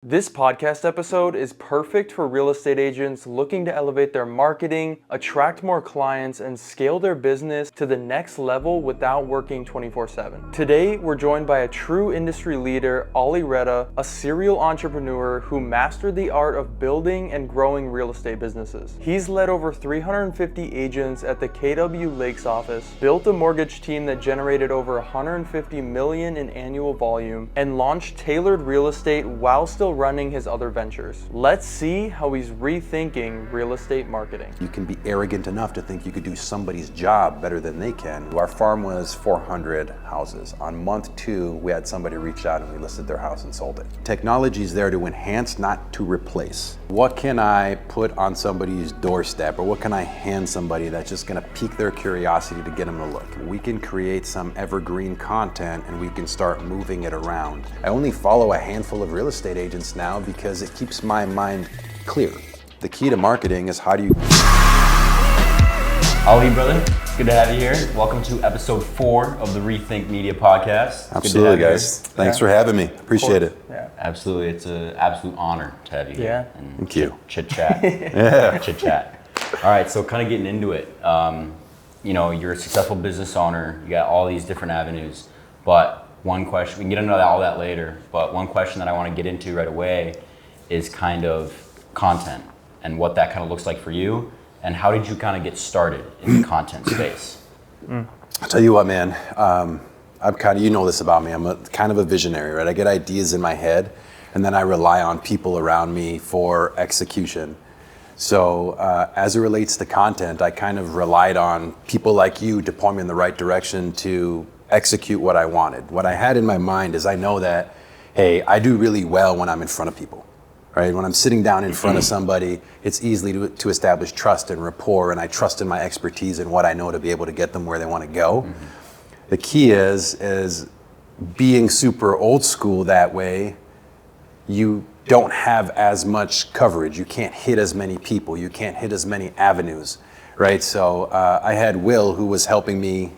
This podcast episode is perfect for real estate agents looking to elevate their marketing, attract more clients, and scale their business to the next level without working 24/7. Today, we're joined by a true industry leader, Ali Reda, a serial entrepreneur who mastered the art of building and growing real estate businesses. He's led over 350 agents at the KW Lakes office, built a mortgage team that generated over $150 million in annual volume, and launched Taylrd Real Estate while still running his other ventures. Let's see how he's rethinking real estate marketing. You can be arrogant enough to think you could do somebody's job better than they can. Our farm was 400 houses. On month 2, we had somebody reach out and we listed their house and sold it. Technology is there to enhance, not to replace. What can I put on somebody's doorstep, or what can I hand somebody that's just gonna pique their curiosity to get them to look? We can create some evergreen content and we can start moving it around. I only follow a handful of real estate agents now because it keeps my mind clear. The key to marketing is how do you... Ali, brother, good to have you here. Welcome to episode 4 of the Rethink Media podcast. Absolutely, guys. Thanks for having me. Appreciate it. Yeah. Absolutely, it's an absolute honor to have you here. And Thank you. Chit chat. Chit chat. All right, so kind of getting into it. You know, you're a successful business owner. You got all these different avenues, but one question, we can get into all that later, but one question that I want to get into right away is kind of content and what that kind of looks like for you, and how did you kind of get started in the content space? I'll tell you what, man, I'm kind of, you know this about me, I'm kind of a visionary, right? I get ideas in my head and then I rely on people around me for execution. So as it relates to content, I kind of relied on people like you to point me in the right direction to execute what I wanted. What I had in my mind is I know that, hey, I do really well when I'm in front of people, right? When I'm sitting down in front of somebody, it's easy to establish trust and rapport, and I trust in my expertise and what I know to be able to get them where they want to go. The key is being super old school that way, you don't have as much coverage. You can't hit as many people. You can't hit as many avenues, right? So I had Will, who was helping me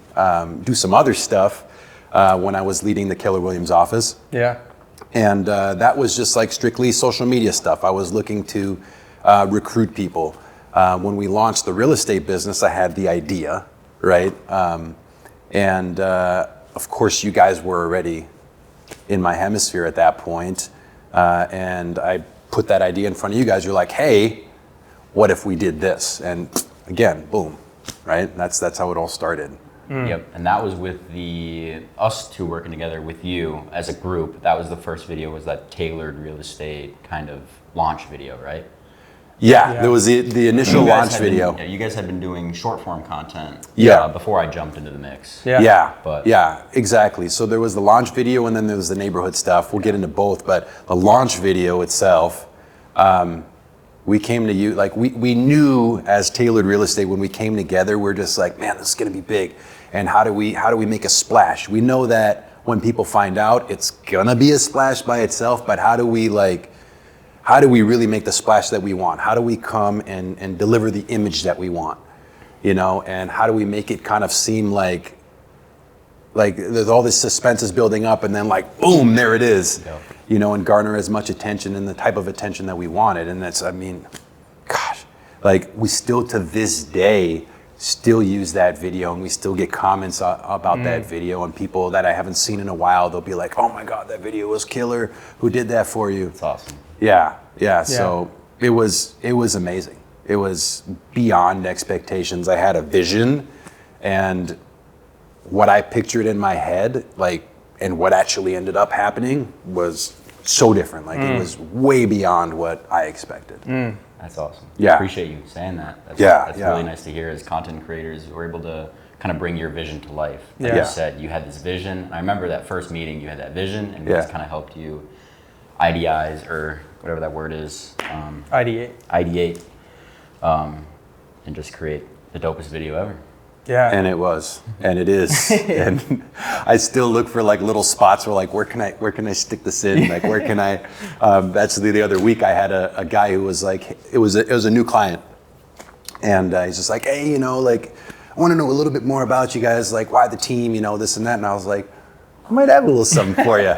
do some other stuff when I was leading the Keller Williams office. Yeah. And that was just like strictly social media stuff. I was looking to recruit people. When we launched the real estate business, I had the idea, right? And of course, you guys were already in my hemisphere at that point. And I put that idea in front of you guys. You're like, hey, what if we did this? And again, boom, right? That's how it all started. Yep, and that was with us two working together with you as a group. That was the first video, was that Taylrd Real Estate kind of launch video, right? Yeah. There was the initial launch video. You guys had been doing short form content before I jumped into the mix. Yeah, exactly. So there was the launch video and then there was the neighborhood stuff. We'll get into both, but the launch video itself, we came to you, like we knew as Taylrd Real Estate when we came together, we're just like, man, this is gonna be big. And how do we make a splash? We know that when people find out, it's gonna be a splash by itself, but how do we really make the splash that we want? How do we come and deliver the image that we want? You know, and how do we make it kind of seem like there's all this suspense is building up and then like, boom, there it is. Yep. You know, and garner as much attention and the type of attention that we wanted. And that's, I mean, gosh, like we still to this day still use that video and we still get comments about that video, and people that I haven't seen in a while, they'll be like, oh my God, that video was killer. Who did that for you? It's awesome. Yeah. So it was amazing. It was beyond expectations. I had a vision, and what I pictured in my head, like, and what actually ended up happening was so different. Like it was way beyond what I expected. That's awesome. Yeah. I appreciate you saying that. That's really nice to hear. As content creators, we're able to kind of bring your vision to life. Like you said, you had this vision. I remember that first meeting, you had that vision, and we just kind of helped you ideate, or whatever that word is. Ideate. And just create the dopest video ever. Yeah. And it was, and it is. And I still look for like little spots where like, where can I stick this in? Like, where can I, actually the other week I had a guy who was like, it was a new client. And he's just like, hey, you know, like, I want to know a little bit more about you guys, like why the team, you know, this and that. And I was like, I might have a little something for you.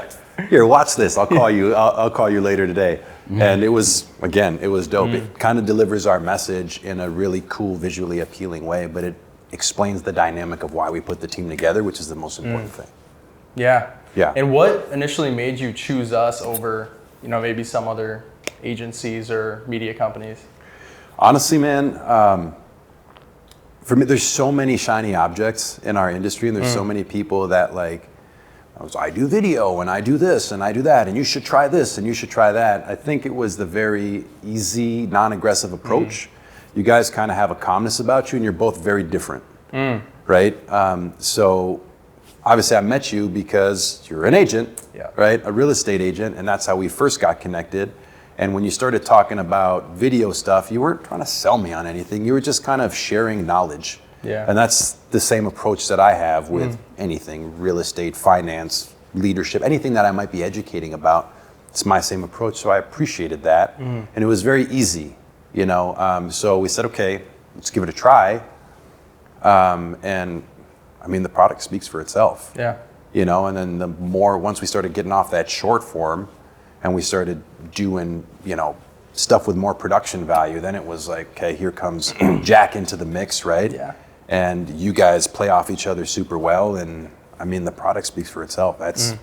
here, watch this. I'll call you. I'll call you later today. And it was dope. It kind of delivers our message in a really cool, visually appealing way, but it explains the dynamic of why we put the team together, which is the most important thing. Yeah. Yeah. And what initially made you choose us over, maybe some other agencies or media companies? Honestly, man, for me, there's so many shiny objects in our industry, and there's so many people that I do video and I do this and I do that, and you should try this and you should try that. I think it was the very easy, non-aggressive approach. You guys kind of have a calmness about you, and you're both very different, right? So obviously I met you because you're an agent, right? A real estate agent, and that's how we first got connected. And when you started talking about video stuff, you weren't trying to sell me on anything. You were just kind of sharing knowledge. Yeah. And that's the same approach that I have with anything, real estate, finance, leadership, anything that I might be educating about. It's my same approach, so I appreciated that. And it was very easy, So we said, okay, let's give it a try. And I mean, the product speaks for itself. Yeah. And then once we started getting off that short form and we started doing, stuff with more production value, then it was like, okay, here comes Jack into the mix, right? Yeah. And you guys play off each other super well. And I mean, the product speaks for itself. That's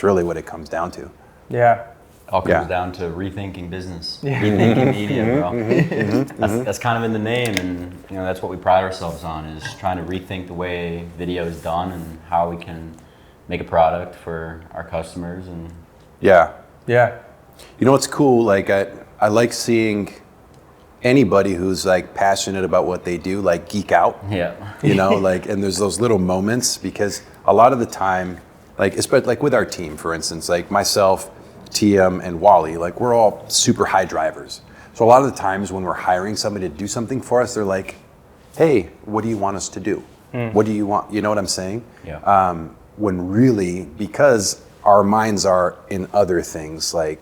really what it comes down to. Yeah. All comes down to rethinking business, rethinking media, bro. That's kind of in the name, and that's what we pride ourselves on, is trying to rethink the way video is done and how we can make a product for our customers. And Yeah. What's cool? I like seeing anybody who's passionate about what they do, geek out. Yeah. And there's those little moments, because a lot of the time, especially with our team, for instance, myself, TM, and Wally, we're all super high drivers. So a lot of the times when we're hiring somebody to do something for us, they're like, hey, what do you want us to do? What do you want? You know what I'm saying? Yeah. When really, because our minds are in other things, the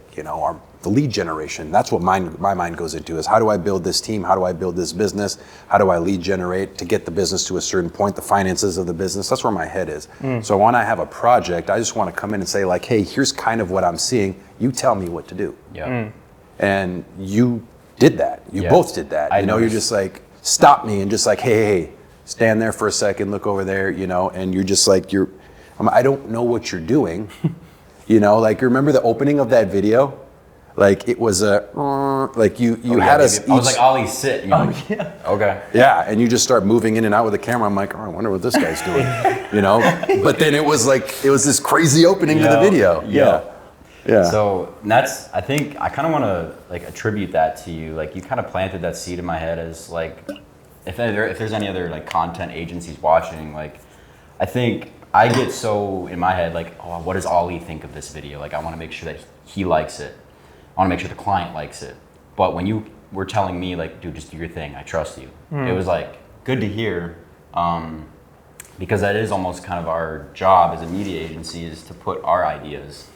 lead generation. That's what my mind goes into, is how do I build this team? How do I build this business? How do I lead generate to get the business to a certain point, the finances of the business? That's where my head is. So when I have a project, I just want to come in and say hey, here's kind of what I'm seeing. You tell me what to do. Yeah. And you did that. You both did that. You're just stop me and just hey, stand there for a second, look over there, and you're just I don't know what you're doing. Remember the opening of that video? It was you had us each. I was like, Ali, sit. Yeah. Okay. Yeah, and you just start moving in and out with the camera. I'm like, I wonder what this guy's doing, But then it was this crazy opening to the video. Yeah. So I think I kind of want to attribute that to you. You kind of planted that seed in my head as if there's any other content agencies watching, I think I get so in my head oh, what does Ali think of this video? I want to make sure that he likes it. I want to make sure the client likes it. But when you were telling me dude, just do your thing, I trust you. It was good to hear, because that is almost kind of our job as a media agency, is to put our ideas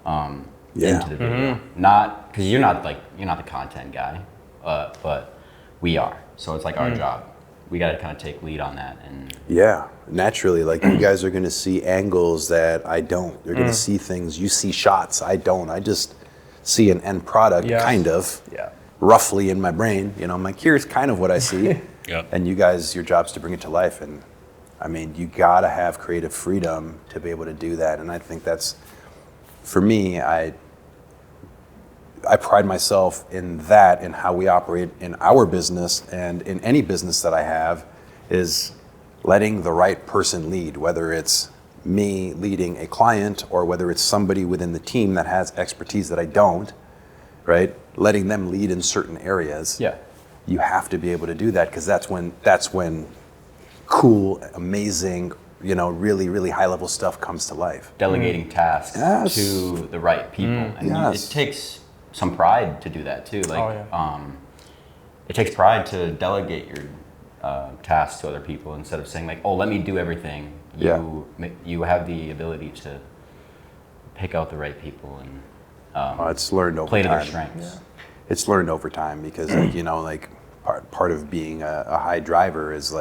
into the video. Not because you're not the content guy, but we are. So it's our job. We got to kind of take lead on that. And yeah, naturally, you guys are going to see angles that I don't. You're going to see things. You see shots I don't. I just see an end product, kind of, roughly in my brain. I'm here's kind of what I see. And you guys, your job's to bring it to life. And I mean, you gotta have creative freedom to be able to do that. And I think that's, for me, I pride myself in that, in how we operate in our business and in any business that I have, is letting the right person lead, whether it's me leading a client or whether it's somebody within the team that has expertise that I don't, right? Letting them lead in certain areas. Yeah. You have to be able to do that, because that's when cool, amazing, really, really high level stuff comes to life. Delegating tasks to the right people. And it takes some pride to do that too. It takes pride to delegate your tasks to other people instead of saying oh, let me do everything. You have the ability to pick out the right people and it's learned over play to time. their strengths. Yeah. It's learned over time, because part of being a high driver is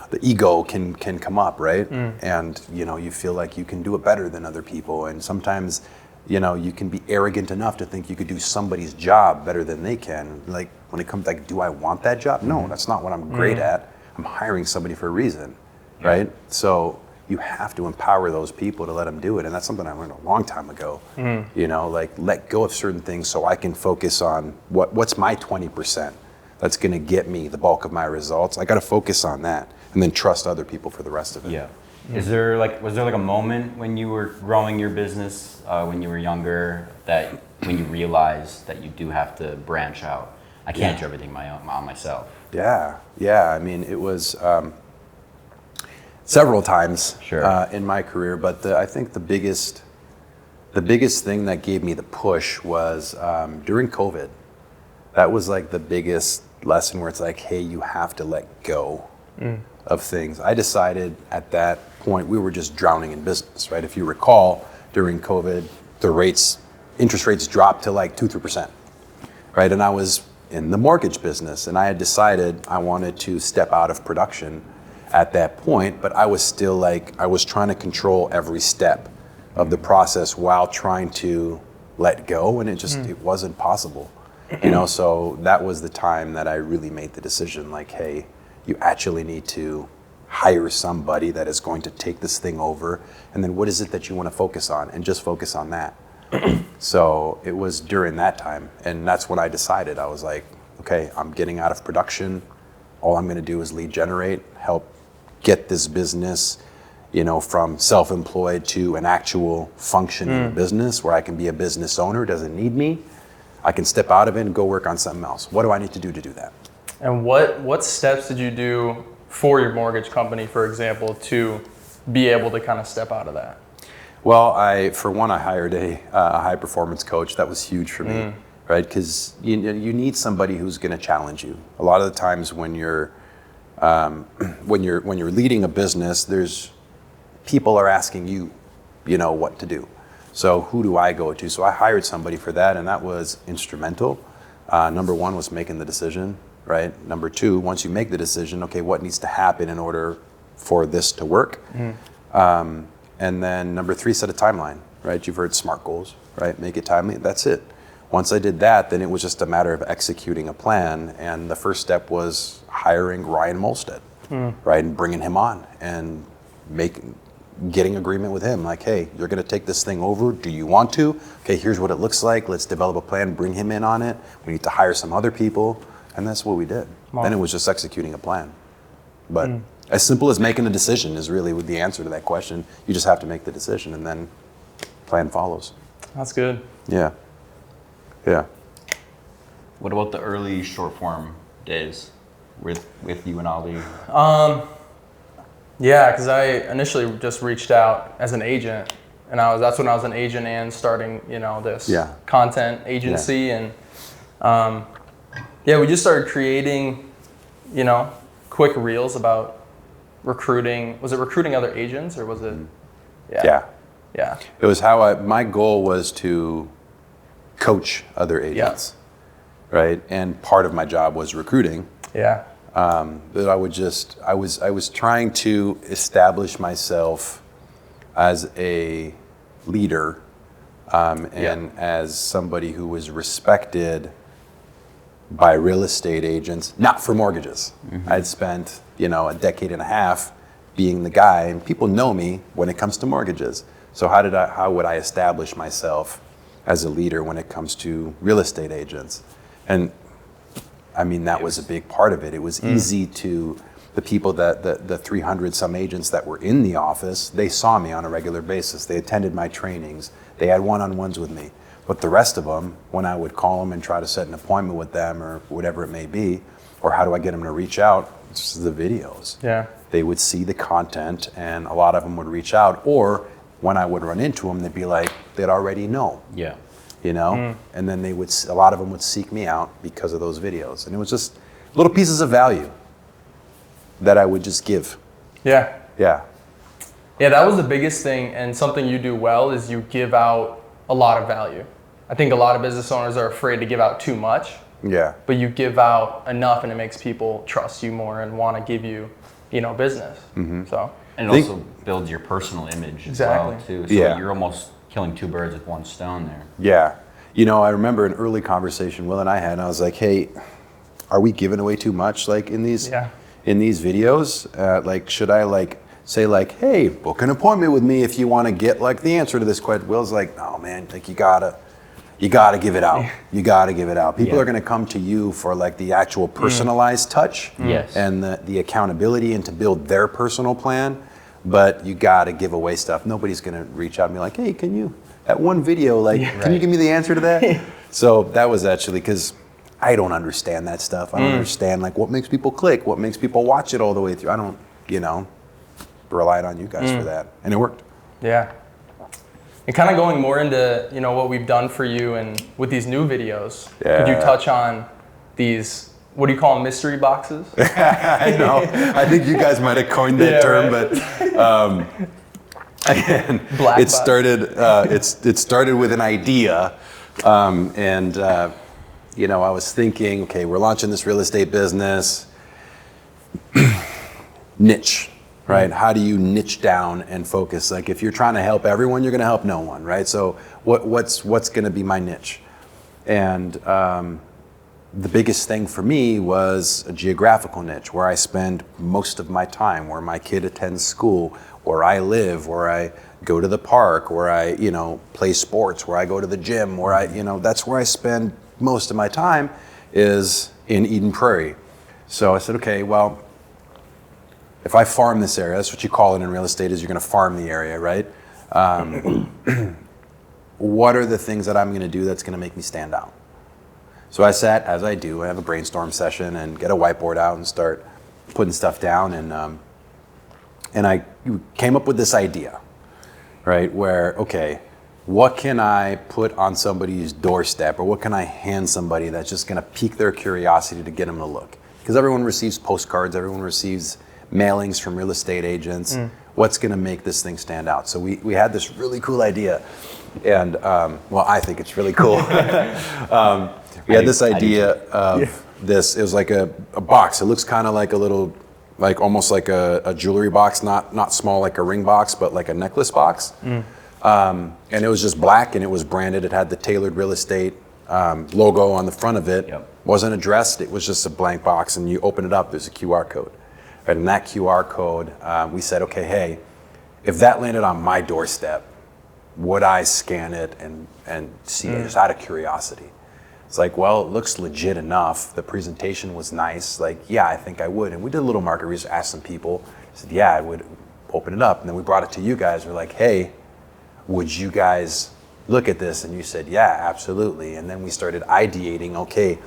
the ego can come up, right? And you feel like you can do it better than other people, and sometimes you can be arrogant enough to think you could do somebody's job better than they can. Like when it comes like, do I want that job? No, that's not what I'm great at. I'm hiring somebody for a reason, right? So you have to empower those people to let them do it, and that's something I learned a long time ago. Like let go of certain things so I can focus on what's my 20% that's going to get me the bulk of my results. I got to focus on that, and then trust other people for the rest of it. Yeah. Was there like a moment when you were growing your business, when you were younger, that when you realized that you do have to branch out? I can't do everything on myself. Yeah. I mean, it was several times in my career, but I think the biggest thing that gave me the push was during COVID. That was like the biggest lesson where it's like, hey, you have to let go of things. I decided at that point we were just drowning in business, right? If you recall, during COVID, interest rates dropped to like 2-3%, right? And I was in the mortgage business, and I had decided I wanted to step out of production at that point, but I was still I was trying to control every step of the process while trying to let go, and it wasn't possible, so that was the time that I really made the decision, like, hey, you actually need to hire somebody that is going to take this thing over, and then what is it that you want to focus on, and just focus on that. So it was during that time, and that's when I decided. I was like, okay, I'm getting out of production. All I'm going to do is lead generate, help get this business, from self-employed to an actual functioning business where I can be a business owner. It doesn't need me. I can step out of it and go work on something else. What do I need to do that? And what steps did you do for your mortgage company, for example, to be able to kind of step out of that? Well, I hired a high performance coach. That was huge for me, right? Because you need somebody who's going to challenge you. A lot of the times when you're leading a business, there's people are asking you, what to do. So who do I go to? So I hired somebody for that, and that was instrumental. Number one was making the decision, right? Number two, once you make the decision, okay, what needs to happen in order for this to work? And then number three, set a timeline, right? You've heard SMART goals, right? Make it timely. That's it. Once I did that, then it was just a matter of executing a plan. And the first step was hiring Ryan Molstead, right? And bringing him on and getting agreement with him. Like, hey, you're going to take this thing over. Do you want to? Okay, here's what it looks like. Let's develop a plan, bring him in on it. We need to hire some other people. And that's what we did. Wow. Then it was just executing a plan. But as simple as making a decision is really the answer to that question. You just have to make the decision, and then plan follows. That's good. Yeah. What about the early short form days with you and Ali? Yeah, because I initially just reached out as an agent, and that's when I was an agent and starting, this content agency, and we just started creating, quick reels about recruiting. Was it recruiting other agents, or was it? Yeah. It was my goal was to coach other agents, right? And part of my job was recruiting. Yeah. That I was trying to establish myself as a leader, and as somebody who was respected by real estate agents, not for mortgages. I'd spent, a decade and a half being the guy, and people know me when it comes to mortgages. So how would I establish myself as a leader when it comes to real estate agents? And I mean, that was a big part of it. It was easy to the people the 300 some agents that were in the office, they saw me on a regular basis. They attended my trainings. They had one-on-ones with me. But the rest of them, when I would call them and try to set an appointment with them or whatever it may be, or how do I get them to reach out, it's the videos. Yeah. They would see the content, and a lot of them would reach out. Or when I would run into them, they'd be like, they'd already know. Yeah. And then a lot of them would seek me out because of those videos. And it was just little pieces of value that I would just give. Yeah. Yeah, that was the biggest thing, and something you do well is you give out a lot of value. I think a lot of business owners are afraid to give out too much. Yeah. But you give out enough, and it makes people trust you more and want to give you business. So And it also builds your personal image as well, too. So Yeah. you're almost killing two birds with one stone there. Yeah. I remember an early conversation Will and I had, and I was like, hey, are we giving away too much like in these videos? Like, should I like say like, hey, book an appointment with me if you want to get like the answer to this question? Will's like, no, man, like you gotta give it out. You gotta give it out. People are gonna come to you for like the actual personalized touch and the accountability and to build their personal plan. But you gotta give away stuff. Nobody's gonna reach out and be like, hey, can you, that one video, like, can you give me the answer to that? So that was actually, because I don't understand that stuff. I don't understand like what makes people click, what makes people watch it all the way through. I don't, relied on you guys for that, and it worked. Yeah. And kind of going more into what we've done for you and with these new videos. Could you touch on these? What do you call them? Mystery boxes? I know. I think you guys might have coined that term, but again, it started with an idea, and I was thinking, okay, we're launching this real estate business. Niche. Right? How do you niche down and focus? Like if you're trying to help everyone, you're going to help no one, right? So what's going to be my niche? And the biggest thing for me was a geographical niche where I spend most of my time, where my kid attends school, where I live, where I go to the park, where I, play sports, where I go to the gym, where I, that's where I spend most of my time is in Eden Prairie. So I said, okay, well, if I farm this area, that's what you call it in real estate, is you're going to farm the area, right? What are the things that I'm going to do that's going to make me stand out? So I sat, as I do, I have a brainstorm session and get a whiteboard out and start putting stuff down. And I came up with this idea, right? Where, okay, what can I put on somebody's doorstep, or what can I hand somebody that's just going to pique their curiosity to get them to look? Because everyone receives postcards, everyone receives mailings from real estate agents. What's going to make this thing stand out? So we had this really cool idea, and well, I think it's really cool. We had this idea of this. It was like a box. It looks kind of like a little, like almost like a jewelry box, not small like a ring box, but like a necklace box. And it was just black, and it was branded. It had the Taylrd Real Estate logo on the front of it. Wasn't addressed. It was just a blank box, and you open it up, there's a QR code. Right, and that QR code, we said, okay, hey, if that landed on my doorstep, would I scan it and see it just out of curiosity? It's like, well, it looks legit enough. The presentation was nice. Like, yeah, I think I would. And we did a little market research, asked some people. I said, yeah, I would open it up. And then we brought it to you guys. We're like, hey, would you guys look at this? And you said, yeah, absolutely. And then we started ideating, okay,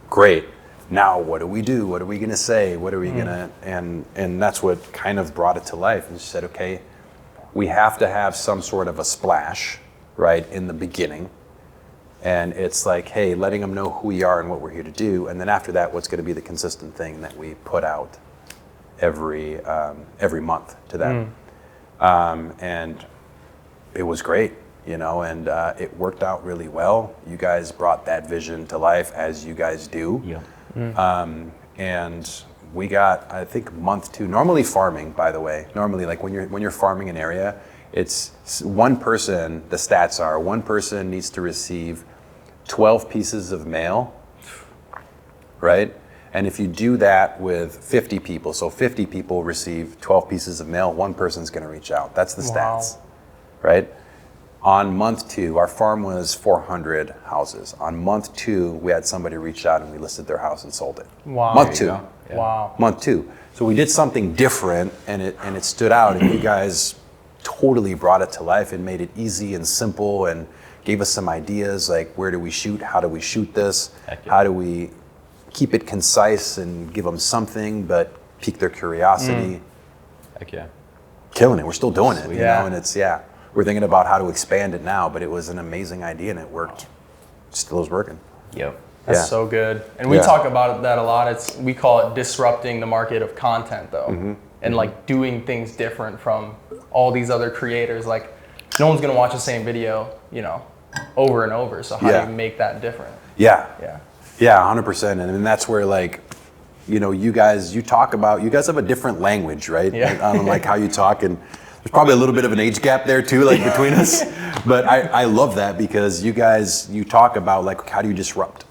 great. Now, what do we do? What are we going to say? What are we going to, and that's what kind of brought it to life. And she said, okay, we have to have some sort of a splash, right, in the beginning. And it's like, hey, letting them know who we are and what we're here to do. And then after that, what's going to be the consistent thing that we put out every month to them. And it was great, and it worked out really well. You guys brought that vision to life, as you guys do. And we got, I think, month 2. Normally farming, by the way, like when you're farming an area, it's one person, the stats are, one person needs to receive 12 pieces of mail, right? And if you do that with 50 people, so 50 people receive 12 pieces of mail, one person's gonna reach out. That's the stats, right? On month 2, our farm was 400 houses. On month 2, we had somebody reach out and we listed their house and sold it. Wow. Month 2. Yeah. Wow. Month 2. So we did something different, and it stood out, and you guys totally brought it to life and made it easy and simple and gave us some ideas, like where do we shoot? How do we shoot this? How do we keep it concise and give them something but pique their curiosity? Heck yeah. Killing it. We're still doing it, Yeah. and it's, we're thinking about how to expand it now, but it was an amazing idea and it worked. Still is working. That's so good. And we talk about that a lot. We call it disrupting the market of content, though. And like doing things different from all these other creators. Like no one's gonna watch the same video, over and over. So how do you make that different? Yeah, 100%. And that's where, like, you guys have a different language, right? Yeah. I don't like how you talk, and there's probably a little bit of an age gap there too, like between us. But I love that because you talk about like, how do you disrupt,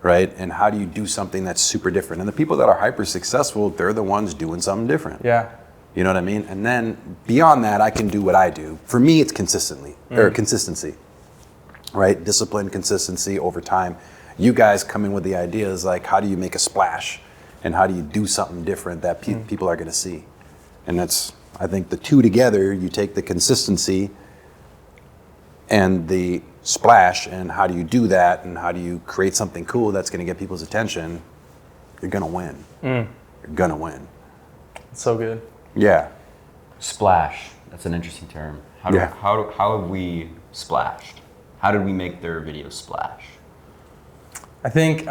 right? And how do you do something that's super different? And the people that are hyper successful, they're the ones doing something different. Yeah. You know what I mean? And then beyond that, I can do what I do. For me, it's consistency, right? Discipline, consistency over time. You guys come in with the ideas like, how do you make a splash? And how do you do something different that people are going to see? And that's, I think the two together, you take the consistency and the splash, and how do you do that? And how do you create something cool that's going to get people's attention? You're going to win. You're going to win. So good. Yeah. Splash. That's an interesting term. How have we splashed? How did we make their video splash? I think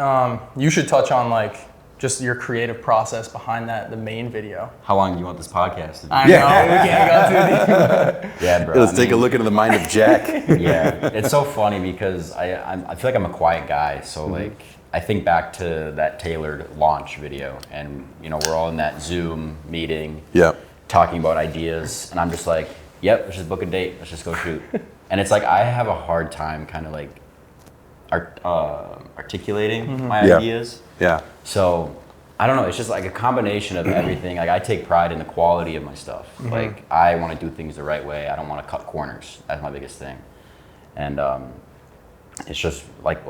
you should touch on like just your creative process behind the main video. How long do you want this podcast to be? I know, we can't go too deep. Yeah, bro. Let's take a look into the mind of Jack. Yeah, it's so funny because I feel like I'm a quiet guy. So like I think back to that Taylrd launch video, and we're all in that Zoom meeting, talking about ideas, and I'm just like, yep, let's just book a date. Let's just go shoot. And it's like I have a hard time kind of like articulating my ideas. Yeah. So I don't know. It's just like a combination of everything. Like I take pride in the quality of my stuff. Like I want to do things the right way. I don't want to cut corners. That's my biggest thing. And it's just like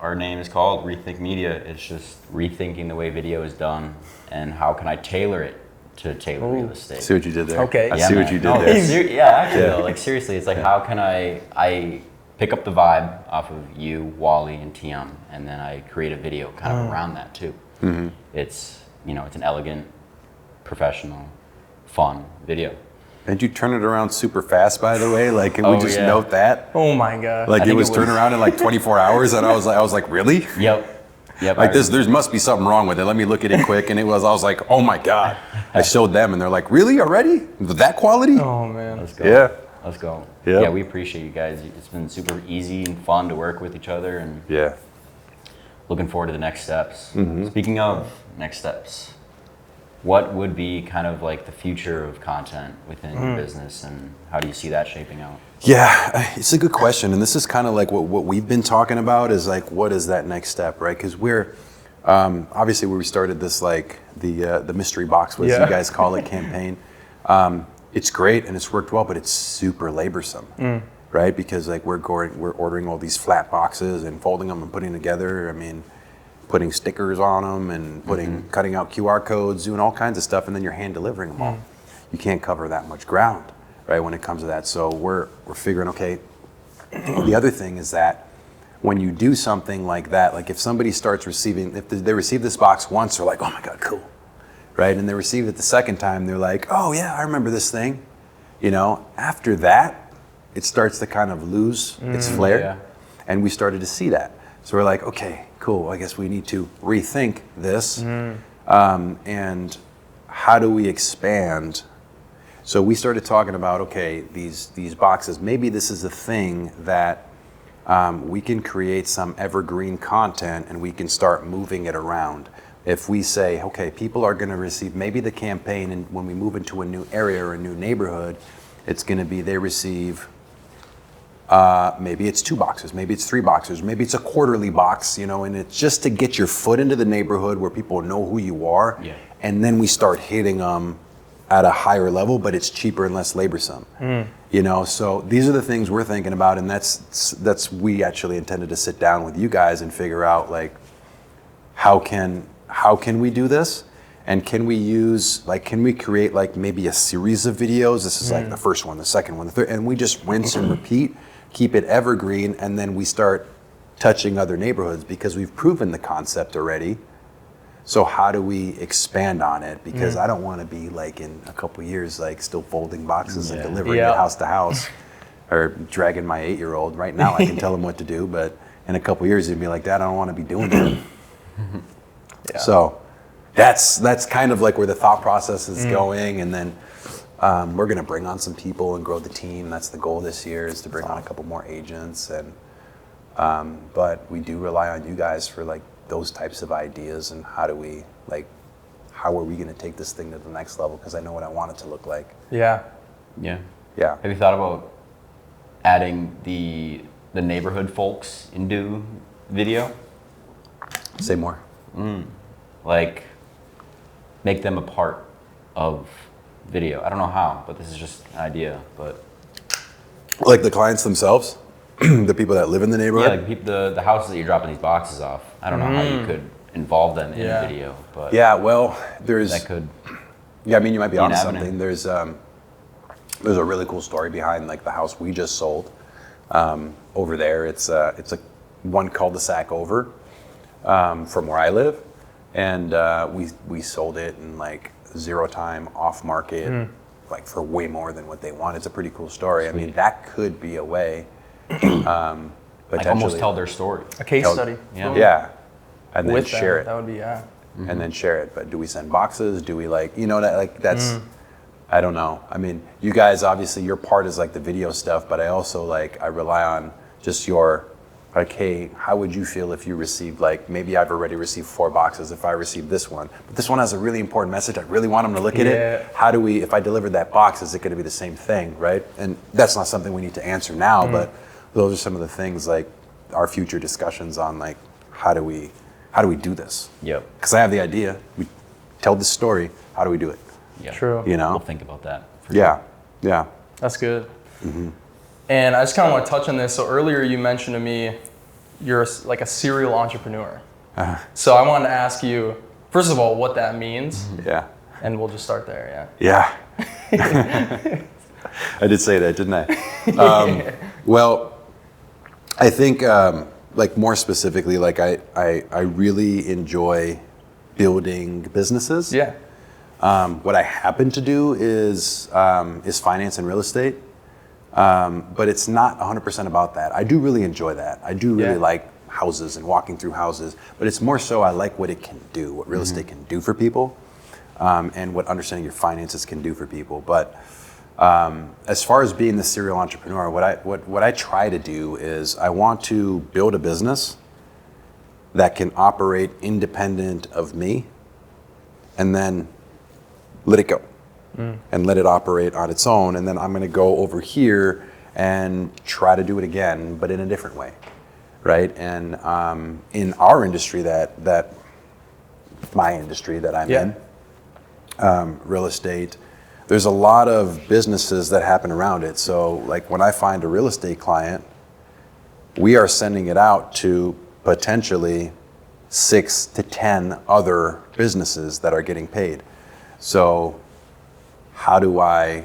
our name is called Rethink Media. It's just rethinking the way video is done and how can I tailor it to Taylrd Real Estate. See what you did there. Okay. I see what you did there. Actually though, like seriously, it's like how can I pick up the vibe off of you, Wally, and TM, and then I create a video kind of around that too. It's it's an elegant, professional, fun video. And you turn it around super fast, by the way. Like, can we just note that? Oh my god! Like it was turned around in like 24 hours, and I was like, really? Yep. Like there must be something wrong with it. Let me look at it quick. And I was like, oh my god! I showed them, and they're like, really already? That quality? Oh man! Let's go. Yeah. Let's go. Yep. Yeah, we appreciate you guys. It's been super easy and fun to work with each other, and looking forward to the next steps. Speaking of next steps, what would be kind of like the future of content within your business, and how do you see that shaping out? Yeah, it's a good question, and this is kind of like what we've been talking about is like, what is that next step, right? Because we're obviously where we started this like the mystery box, what you guys call it, campaign. It's great and it's worked well, but it's super laborsome, right? Because like we're ordering all these flat boxes and folding them and putting them together. I mean, putting stickers on them and cutting out QR codes, doing all kinds of stuff, and then you're hand delivering them all. You can't cover that much ground, right? When it comes to that, so we're figuring, okay. The other thing is that when you do something like that, like if somebody starts receiving, if they receive this box once, they're like, oh my god, cool. Right, and they receive it the second time, they're like, oh yeah, I remember this thing. After that, it starts to kind of lose its flair. And we started to see that. So we're like, okay, cool, I guess we need to rethink this. And how do we expand? So we started talking about, okay, these boxes, maybe this is a thing that we can create some evergreen content and we can start moving it around. If we say, okay, people are going to receive maybe the campaign, and when we move into a new area or a new neighborhood, it's going to be they receive, maybe it's 2 boxes, maybe it's 3 boxes, maybe it's a quarterly box, and it's just to get your foot into the neighborhood where people know who you are, and then we start hitting them at a higher level, but it's cheaper and less laborsome. So these are the things we're thinking about, and that's we actually intended to sit down with you guys and figure out like how can we do this? And can we create like maybe a series of videos? This is like the first one, the second one, the third, and we just rinse and repeat, keep it evergreen, and then we start touching other neighborhoods because we've proven the concept already. So how do we expand on it? Because I don't want to be like in a couple years, like still folding boxes and delivering it house to house or dragging my 8-year-old. Right now I can tell him what to do, but in a couple years he'd be like, Dad, I don't want to be doing that. So that's kind of like where the thought process is going, and then we're going to bring on some people and grow the team. That's the goal this year, is to bring on a couple more agents, and but we do rely on you guys for like those types of ideas, and how are we going to take this thing to the next level? Because I know what I want it to look like. Yeah. Yeah. Yeah. Have you thought about adding the neighborhood folks into video? Say more. Like, make them a part of video. I don't know how, but this is just an idea. But Like the clients themselves, the people that live in the yeah, neighborhood. like the houses that you're dropping these boxes off. I don't know how you could involve them in a video, but Yeah. Well, there's. that could. Yeah, I mean, you might be an onto avenue. something. There's a really cool story behind like the house we just sold over there. It's a one cul-de-sac over from where I live, and we sold it in like 0 time off market, like for way more than what they want. It's a pretty cool story. I mean, that could be a way potentially Like almost tell their story. A case study. Yeah. Yeah, and then With share them. it. That would be, yeah. And then share it. But do we send boxes? Do we like, that like that's, I don't know. I mean, you guys, obviously your part is like the video stuff, but I also I rely on just your, like, hey, how would you feel if you received, like, maybe I've already received 4 boxes if I received this one, but this one has a really important message. I really want them to look at it. How do we, if I delivered that box, is it going to be the same thing, right? And that's not something we need to answer now, but those are some of the things, like, our future discussions on, like, how do we do this? Yep. Because I have the idea. We tell this story. How do we do it? Yep. True. You know? We'll think about that. Yeah. Yeah. That's good. And I just kind of want to touch on this. So earlier you mentioned to me you're like a serial entrepreneur. So I wanted to ask you, first of all, what that means. Yeah. And we'll just start there, Yeah. I did say that, didn't I? Well, I think, like, more specifically, like, I really enjoy building businesses. Yeah. What I happen to do is finance and real estate, but it's not 100% about that. I do really enjoy that. I do really like houses and walking through houses, but it's more so I like what it can do, what real estate can do for people, and what understanding your finances can do for people. But as far as being the serial entrepreneur, what I try to do is I want to build a business that can operate independent of me, and then let it go and let it operate on its own. And then I'm going to go over here and try to do it again, but in a different way, right? And in our industry, my industry that I'm in, real estate, there's a lot of businesses that happen around it. So like when I find a real estate client, we are sending it out to potentially 6 to 10 other businesses that are getting paid. So how do I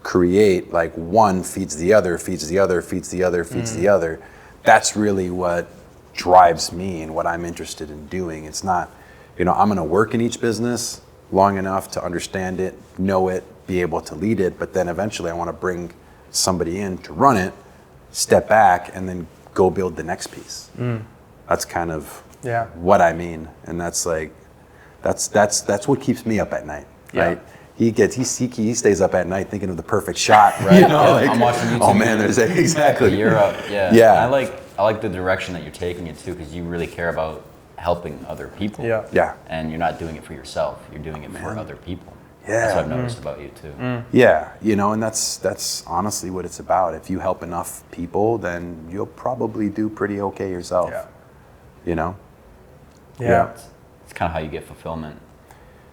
create, like, one feeds the other, feeds the other, feeds the other, feeds the other? That's really what drives me and what I'm interested in doing. It's not, I'm going to work in each business long enough to understand it, know it, be able to lead it, but then eventually I want to bring somebody in to run it, step back, and then go build the next piece. That's kind of what I mean. And that's like, that's what keeps me up at night, right? He stays up at night thinking of the perfect shot, right? I'm watching YouTube. Oh man, there's exactly. You're up, yeah. Yeah. I like the direction that you're taking it too, because you really care about helping other people. Yeah. Yeah. And you're not doing it for yourself. You're doing it for other people. Yeah. That's what I've noticed about you too. Yeah, and that's honestly what it's about. If you help enough people, then you'll probably do pretty okay yourself. Yeah. Yeah. It's kind of how you get fulfillment.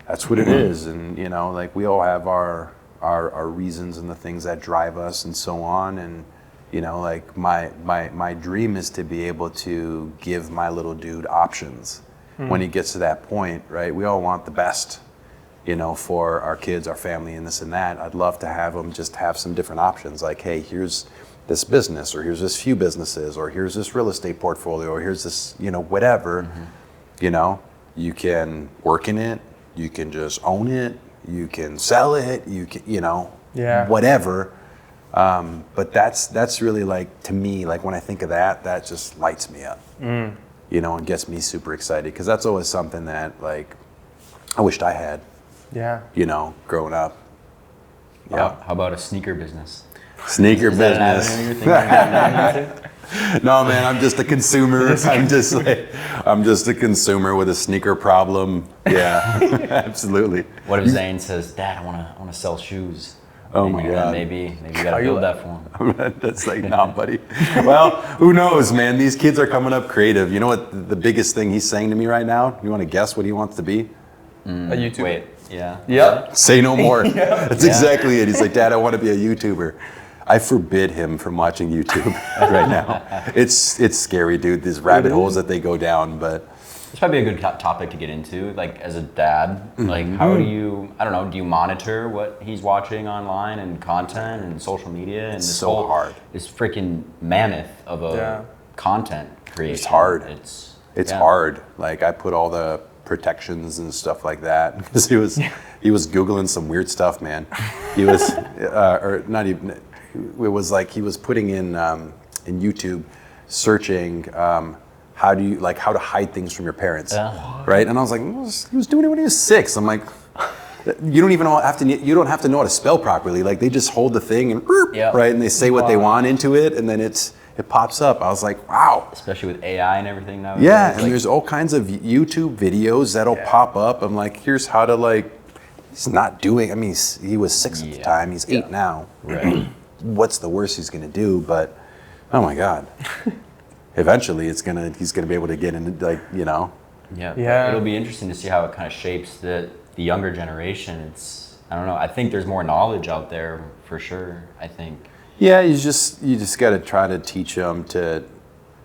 That's what it is. And like, we all have our reasons and the things that drive us and so on. And like, my dream is to be able to give my little dude options when he gets to that point, right? We all want the best, for our kids, our family, and this and that. I'd love to have them just have some different options, like, hey, here's this business, or here's this few businesses, or here's this real estate portfolio, or here's this, whatever. You can work in it, you can just own it, you can sell it, you can, whatever. But that's really, like, to me, like, when I think of that just lights me up, and gets me super excited, because that's always something that, like, I wished I had, growing up. How about a sneaker business? Sneaker business. Is that an avenue you're thinking about getting into? No, man, I'm just a consumer. I'm just a consumer with a sneaker problem. Yeah, absolutely. What if Zane says, "Dad, I want to sell shoes"? Oh my God. Maybe you gotta build that for him. That's like, nah, buddy. Well, who knows, man? These kids are coming up creative. You know what the biggest thing he's saying to me right now? You want to guess what he wants to be? A YouTuber. Wait, yeah. Yep. Say no more. That's exactly it. He's like, Dad, I want to be a YouTuber. I forbid him from watching YouTube right now. It's scary, dude. These rabbit holes that they go down, but. It's probably a good topic to get into, like as a dad. Like, how do you, I don't know, do you monitor what he's watching online and content and social media? And It's so hard. This freaking mammoth of a content creation. It's hard. It's yeah. hard. Like, I put all the protections and stuff like that because he was Googling some weird stuff, man. He was, or not even, it was like he was putting in YouTube, searching, how to hide things from your parents, right? And I was like, he was doing it when he was 6. I'm like, you don't even you don't have to know how to spell properly. Like, they just hold the thing and right, and they say what they want into it, and then it pops up. I was like, wow. Especially with AI and everything now. Yeah, and there's all kinds of YouTube videos that'll pop up. I'm like, here's how to he's not doing. I mean, he was 6 at the time. He's 8 now. Right. What's the worst he's gonna do? But oh my God. Eventually, he's gonna be able to get into Yeah. It'll be interesting to see how it kind of shapes the younger generation. I don't know. I think there's more knowledge out there for sure. I think. Yeah, you just got to try to teach them to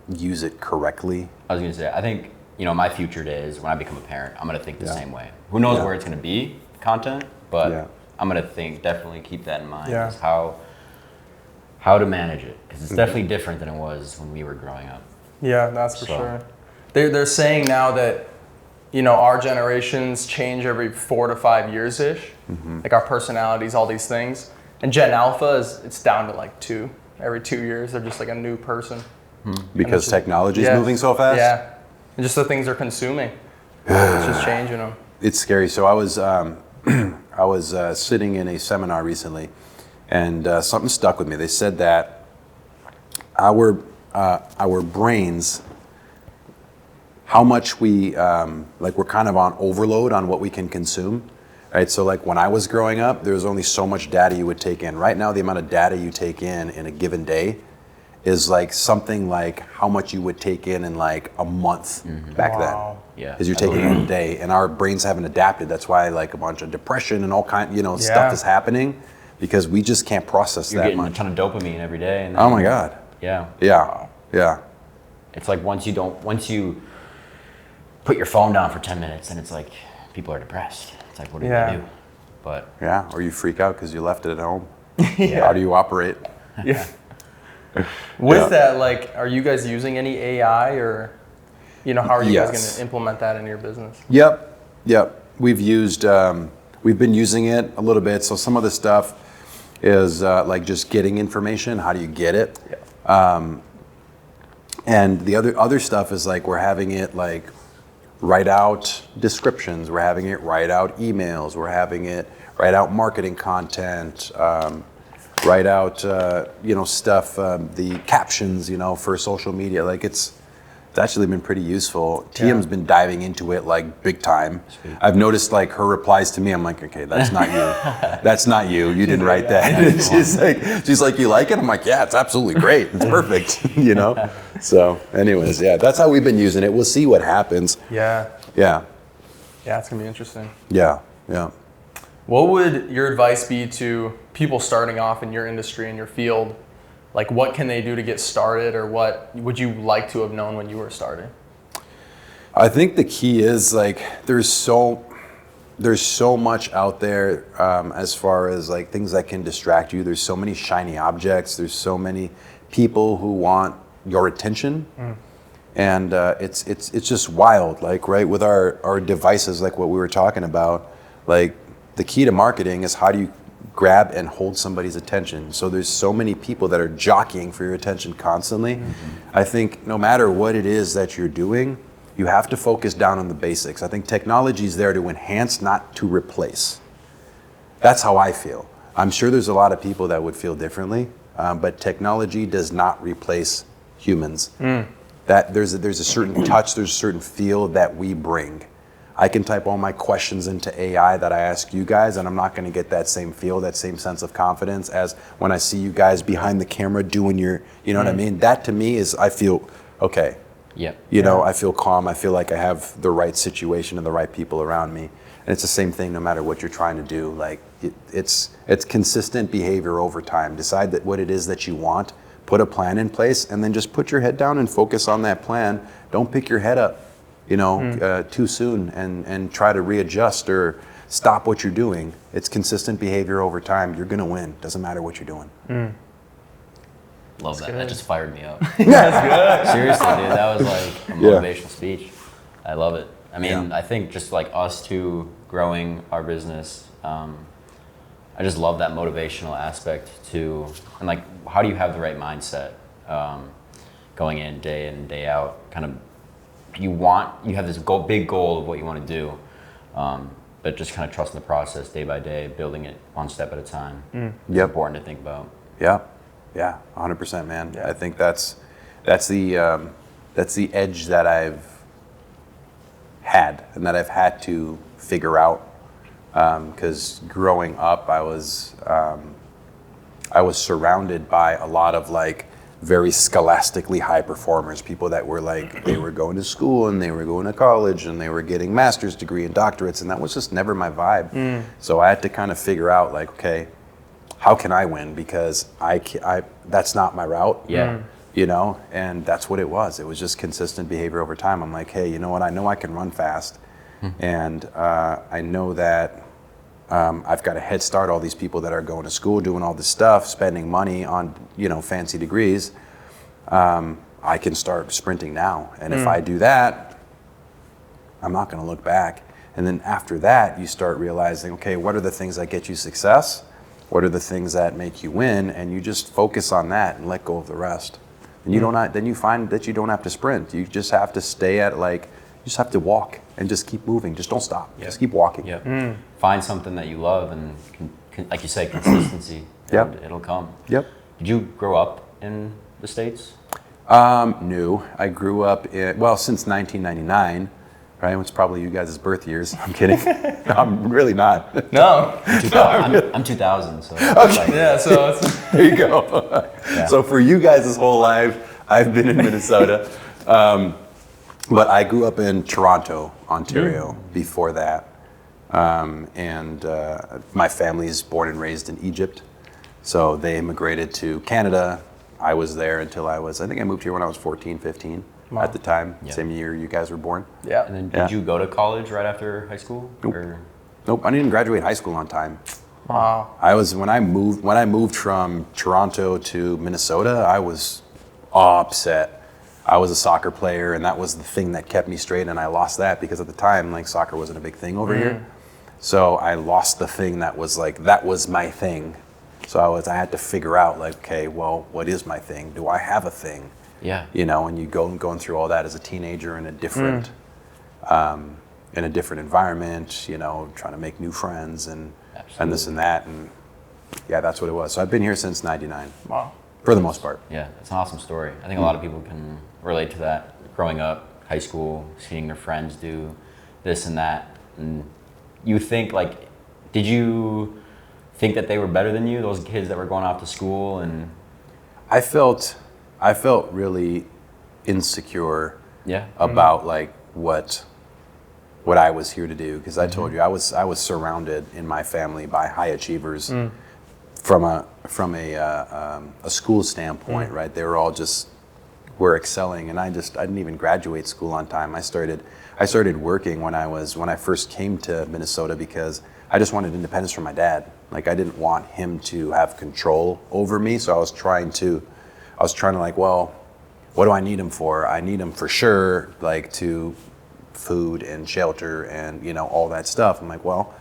use it correctly. I was gonna say, I think my future days when I become a parent, I'm gonna think the same way. Who knows where it's gonna be content, but I'm gonna definitely keep that in mind. Yeah. Is how to manage it, because it's definitely different than it was when we were growing up. Yeah, that's for sure. They're saying now that, our generations change every 4 to 5 years ish, like our personalities, all these things. And Gen Alpha it's down to like 2 every 2 years. They're just like a new person. Because technology is moving so fast. Yeah, and just the things they're consuming, it's just changing them. It's scary. So I was sitting in a seminar recently, and something stuck with me. They said that our brains, how much we're kind of on overload on what we can consume, right? So like when I was growing up, there was only so much data you would take in. Right now, the amount of data you take in a given day is like something like how much you would take in like a month back then. Yeah. Because you're taking in a day, and our brains haven't adapted. That's why like a bunch of depression and all stuff is happening, because we just can't process You're that getting much. a ton of dopamine every day. And Oh my God. Yeah. Yeah. Yeah. It's like once you put your phone down for 10 minutes, and it's like people are depressed. It's like, what do they do? But Yeah. Or you freak out because you left it at home. How do you operate? Yeah. With that, are you guys using any AI, or, how are you guys going to implement that in your business? Yep. We've been using it a little bit. So some of the stuff is like just getting information. How do you get it? Yeah. And the other stuff is like we're having it like write out descriptions. We're having it write out emails. We're having it write out marketing content. Write out stuff, the captions, for social media. Like it's actually been pretty useful. TM's been diving into it like big time. Sweet. I've noticed like her replies to me. I'm like, okay, that's not you. That's not you. You didn't write that. she's like, you like it? I'm like, yeah, it's absolutely great. It's perfect. So, anyways, that's how we've been using it. We'll see what happens. Yeah. Yeah. Yeah, it's gonna be interesting. Yeah. What would your advice be to people starting off in your industry, in your field? Like, what can they do to get started, or what would you like to have known when you were starting? I think the key is like there's so much out there as far as like things that can distract you. There's so many shiny objects. There's so many people who want your attention, and it's just wild. Like right with our devices, like what we were talking about, like the key to marketing is how do you grab and hold somebody's attention. So there's so many people that are jockeying for your attention constantly. I think no matter what it is that you're doing, you have to focus down on the basics. I think technology is there to enhance, not to replace. That's how I feel. I'm sure there's a lot of people that would feel differently, but technology does not replace humans. That there's a certain touch, there's a certain feel that we bring. I can type all my questions into AI that I ask you guys, and I'm not going to get that same feel, that same sense of confidence as when I see you guys behind the camera doing your, you know what I mean? That to me is, I feel, okay. Yep. You know, I feel calm. I feel like I have the right situation and the right people around me. And it's the same thing no matter what you're trying to do. Like, it's consistent behavior over time. Decide that what it is that you want, put a plan in place, and then just put your head down and focus on that plan. Don't pick your head up, you know, too soon and try to readjust or stop what you're doing. It's consistent behavior over time. You're going to win. Doesn't matter what you're doing. Love that. That just fired me up. That's good. Seriously, dude, that was like a motivational speech. I love it. I mean, I think just like us two growing our business, I just love that motivational aspect too. And like, how do you have the right mindset going in day out? Kind of, you have this big goal of what you want to do, but just kind of trusting the process day by day, building it one step at a time. It's important to think about. Yeah, 100%, man. Yeah. I think that's the edge that I've had and that I've had to figure out. Because growing up, I was surrounded by a lot of like very scholastically high performers, people that were like, they were going to school and they were going to college and they were getting master's degree and doctorates, and that was just never my vibe. So I had to kind of figure out like, okay, how can I win? Because that's not my route. You know, and that's what it was. It was just consistent behavior over time. I'm like, hey, you know what? I know I can run fast, and I know that I've got a head start. All these people that are going to school, doing all this stuff, spending money on, you know, fancy degrees. I can start sprinting now, and if I do that, I'm not going to look back. And then after that, you start realizing, okay, what are the things that get you success? What are the things that make you win? And you just focus on that and let go of the rest. And you then you find that you don't have to sprint. You just have to stay at you just have to walk and just keep moving. Just don't stop. Just keep walking. Find something that you love and, like you say, consistency. It'll come. Did you grow up in the States? No, I grew up since 1999. Right, it's probably you guys' birth years. I'm kidding. No, I'm really not. No. I'm 2000, so. Okay. So it's there you go. So for you guys' whole life, I've been in Minnesota. But I grew up in Toronto, Ontario before that. And my family is born and raised in Egypt. So they immigrated to Canada. I was there until I think I moved here when I was 14, 15. At the time, same year you guys were born. And then did you go to college right after high school? Nope, I didn't graduate high school on time. Wow. When I moved from Toronto to Minnesota, I was upset. I was a soccer player, and that was the thing that kept me straight, and I lost that because at the time, like, soccer wasn't a big thing over here. So I lost the thing that was my thing. So I had to figure out, like, okay, well, what is my thing? Do I have a thing? You know, and you going through all that as a teenager in a different environment, you know, trying to make new friends and this and that, and that's what it was. So I've been here since '99. Wow. For the most part. Yeah, it's an awesome story. I think a lot of people can relate to that. Growing up, high school, seeing their friends do this and that, and you think like, did you think that they were better than you? Those kids that were going off to school and. I felt really insecure about like what I was here to do, because I told you I was surrounded in my family by high achievers from a school standpoint, right? They were all were excelling, and I didn't even graduate school on time. I started working when I first came to Minnesota because I just wanted independence from my dad. Like, I didn't want him to have control over me, so I was trying to like, well, what do I need him for? I need him for sure, like, to food and shelter and, you know, all that stuff. I'm like, well,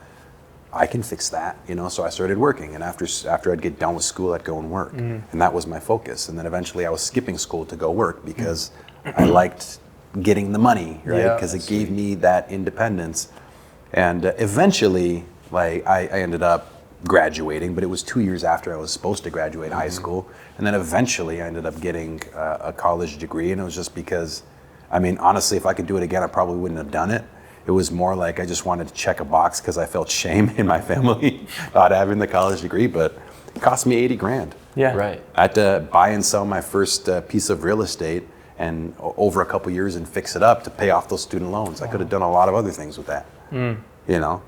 I can fix that, you know. So I started working, and after I'd get done with school, I'd go and work, and that was my focus. And then eventually I was skipping school to go work because I liked getting the money, right? Because it gave me that independence. And eventually, like, I ended up graduating, but it was 2 years after I was supposed to graduate high school. And then eventually I ended up getting a college degree, and it was just because, I mean, honestly, if I could do it again, I probably wouldn't have done it. It was more like I just wanted to check a box because I felt shame in my family not having the college degree, but it cost me 80 grand. Yeah. Right. I had to buy and sell my first piece of real estate and over a couple years and fix it up to pay off those student loans. I could have done a lot of other things with that, you know?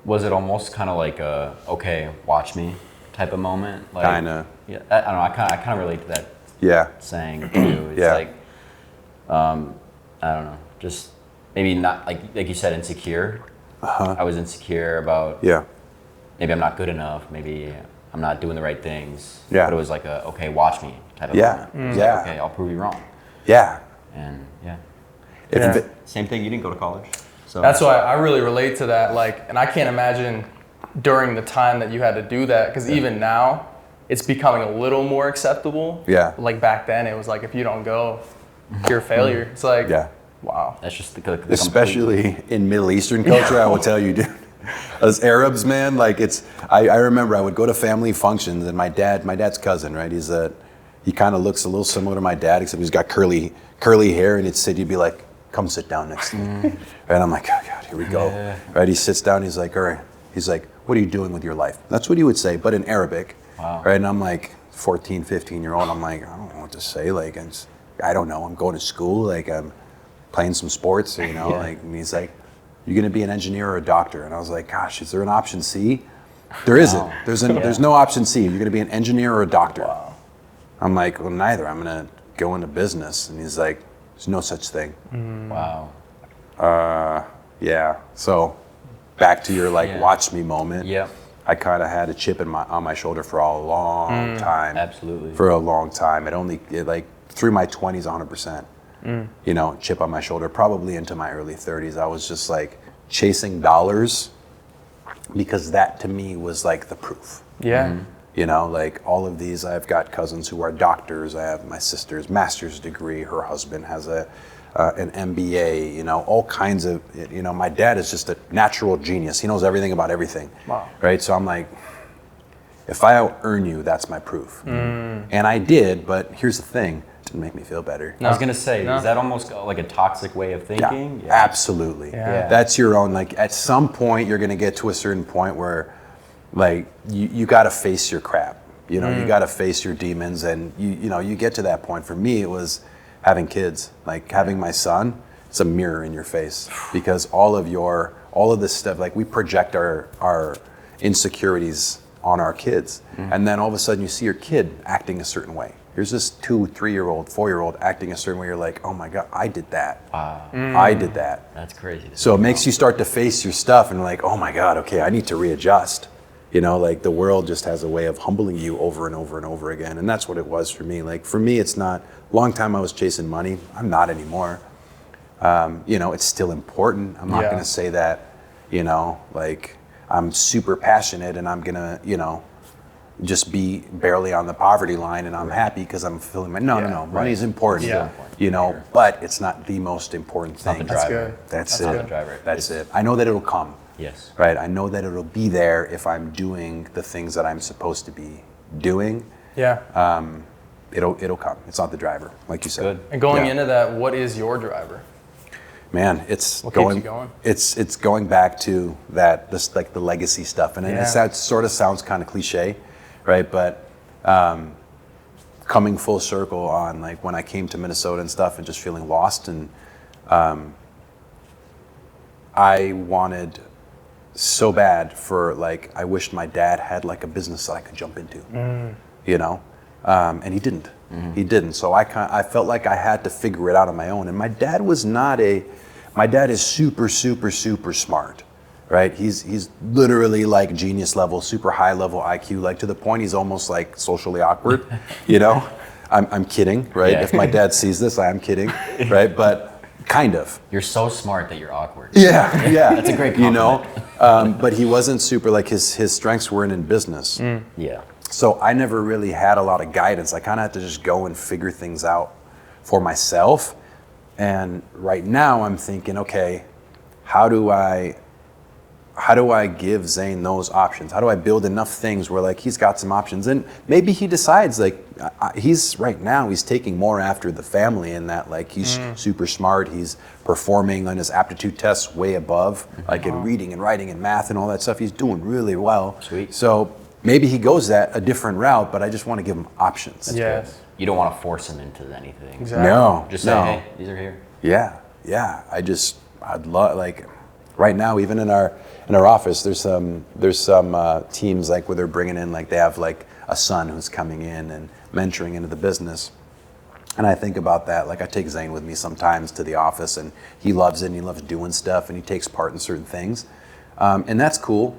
Was it almost kind of like a, okay, watch me type of moment? Like, Kinda. Yeah, I don't know, I kind of relate to that Yeah. saying too. It's Yeah. like, I don't know, just maybe not, like you said, insecure. I was insecure about, Yeah. maybe I'm not good enough, maybe I'm not doing the right things. Yeah. But it was like a, okay, watch me type of Yeah. moment. It's Yeah. like, okay, I'll prove you wrong. Yeah. And yeah. Yeah. Same thing, you didn't go to college. So That's why I really relate to that. Like, and I can't imagine during the time that you had to do that, because even now, it's becoming a little more acceptable. Yeah. Like back then, it was like if you don't go, you're a failure. It's like, Yeah. wow. that's just the Especially in Middle Eastern culture, I will tell you, dude. As Arabs, man, like I remember I would go to family functions, and my dad's cousin, right? He kind of looks a little similar to my dad, except he's got curly hair, and he'd be like, come sit down next to me. And I'm like, oh God, here we go. Yeah. Right, he sits down, he's like, all right. He's like, what are you doing with your life? That's what he would say, but in Arabic. Wow. Right, and I'm like 14, 15-year-old, I'm like, I don't know what to say. Like, I don't know, I'm going to school, like I'm playing some sports, you know, Yeah. like, and he's like, you're gonna be an engineer or a doctor? And I was like, gosh, is there an option C? There isn't. Wow. There's no option C. You're gonna be an engineer or a doctor. Wow. I'm like, well, neither. I'm gonna go into business. And he's like, there's no such thing. Wow. Yeah. So back to your like Yeah. watch me moment. Yep. I kind of had a chip on my shoulder for a long time. Absolutely. For a long time. It like through my 20s, 100%. You know, chip on my shoulder, probably into my early 30s. I was just like chasing dollars because that to me was like the proof. Yeah. You know, like all of these, I've got cousins who are doctors. I have my sister's master's degree. Her husband has an MBA, you know, all kinds of, you know, my dad is just a natural genius. He knows everything about everything. Wow. Right? So I'm like, if I out earn you, that's my proof. And I did, but here's the thing, it didn't make me feel better. I was gonna say, No. is that almost like a toxic way of thinking? Yeah, absolutely. Yeah. That's your own, like at some point you're gonna get to a certain point where like you gotta face your crap. You know, you gotta face your demons, and you know, you get to that point. For me, it was having kids, like having my son, it's a mirror in your face because all of this stuff, like we project our insecurities on our kids. And then all of a sudden you see your kid acting a certain way. Here's this 2, 3-year-old, 4-year-old acting a certain way. You're like, oh my God, I did that. I did that. That's crazy. So it makes you start to face your stuff and like, oh my God, okay, I need to readjust. You know, like the world just has a way of humbling you over and over and over again. And that's what it was for me. Like for me, it's not, long time I was chasing money. I'm not anymore. You know, it's still important. I'm not Yeah. gonna say that, you know, like I'm super passionate and I'm gonna, you know, just be barely on the poverty line and I'm happy because I'm fulfilling my, no, money is important, Yeah. you know, but it's not the most important not thing. the That's driver. good. That's That's it. good. Driver. That's it. I know that it'll come. Yes. Right. I know that it'll be there if I'm doing the things that I'm supposed to be doing. Yeah. It'll come. It's not the driver, like you said. Good. And going Yeah. into that, what is your driver? Man, it's What keeps going. you going? It's going back to that, this like the legacy stuff, and Yeah. it sort of sounds kind of cliche, right? But coming full circle on like when I came to Minnesota and stuff, and just feeling lost, and I wanted so bad for like I wished my dad had like a business that I could jump into, you know, and he didn't. He didn't. So I felt like I had to figure it out on my own. And my dad is super smart, right? He's literally like genius level, super high level IQ, like to the point he's almost like socially awkward, you know? I'm kidding, right? Yeah. If my dad sees this, I am kidding, right? But kind of. You're so smart that you're awkward. Yeah. That's a great You know, compliment. but he wasn't super, like his strengths weren't in business. Yeah. So I never really had a lot of guidance. I kind of had to just go and figure things out for myself. And right now I'm thinking, okay, how do I how do I give Zane those options? How do I build enough things where like he's got some options, and maybe he decides like he's taking more after the family in that like he's super smart. He's performing on his aptitude tests way above, like in reading and writing and math and all that stuff. He's doing really well. Sweet. So maybe he goes that a different route, but I just want to give him options. Yes. You don't want to force him into anything. Exactly. No. Just say, hey, these are here. Yeah. I'd love, like right now, even in our office, there's some teams like where they're bringing in, like they have like a son who's coming in and mentoring into the business. And I think about that, like I take Zane with me sometimes to the office, and he loves it, and he loves doing stuff, and he takes part in certain things. And that's cool.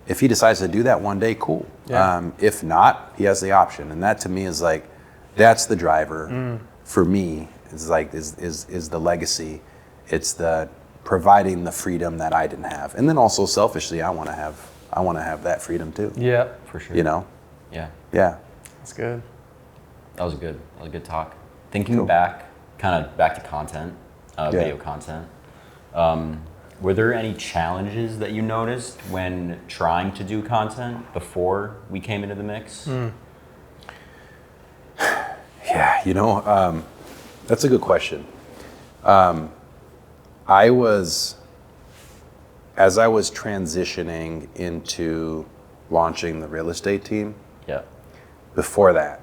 If he decides to do that one day, cool. Yeah. If not, he has the option. And that to me is like, that's the driver for me, is like, is the legacy. It's the providing the freedom that I didn't have. And then also selfishly, I want to have that freedom too. Yeah. For sure. You know? Yeah. Yeah. That's good. That was a good talk. Thinking back to content, video content. Were there any challenges that you noticed when trying to do content before we came into the mix? Yeah, that's a good question. As I was transitioning into launching the real estate team, before that,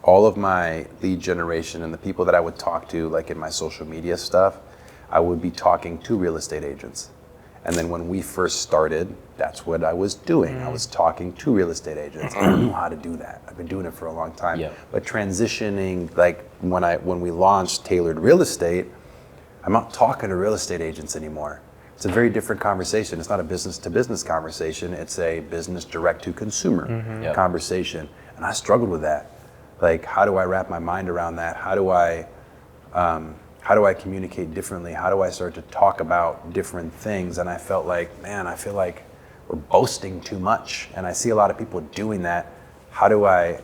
all of my lead generation and the people that I would talk to, like in my social media stuff, I would be talking to real estate agents. And then when we first started, that's what I was doing. I was talking to real estate agents. I don't know how to do that. I've been doing it for a long time. Yeah. But transitioning, like when we launched Taylrd Real Estate, I'm not talking to real estate agents anymore. It's a very different conversation. It's not a business to business conversation. It's a business direct to consumer conversation. And I struggled with that. Like, how do I wrap my mind around that? How do I communicate differently? How do I start to talk about different things? And I felt like, man, I feel like we're boasting too much. And I see a lot of people doing that. How do I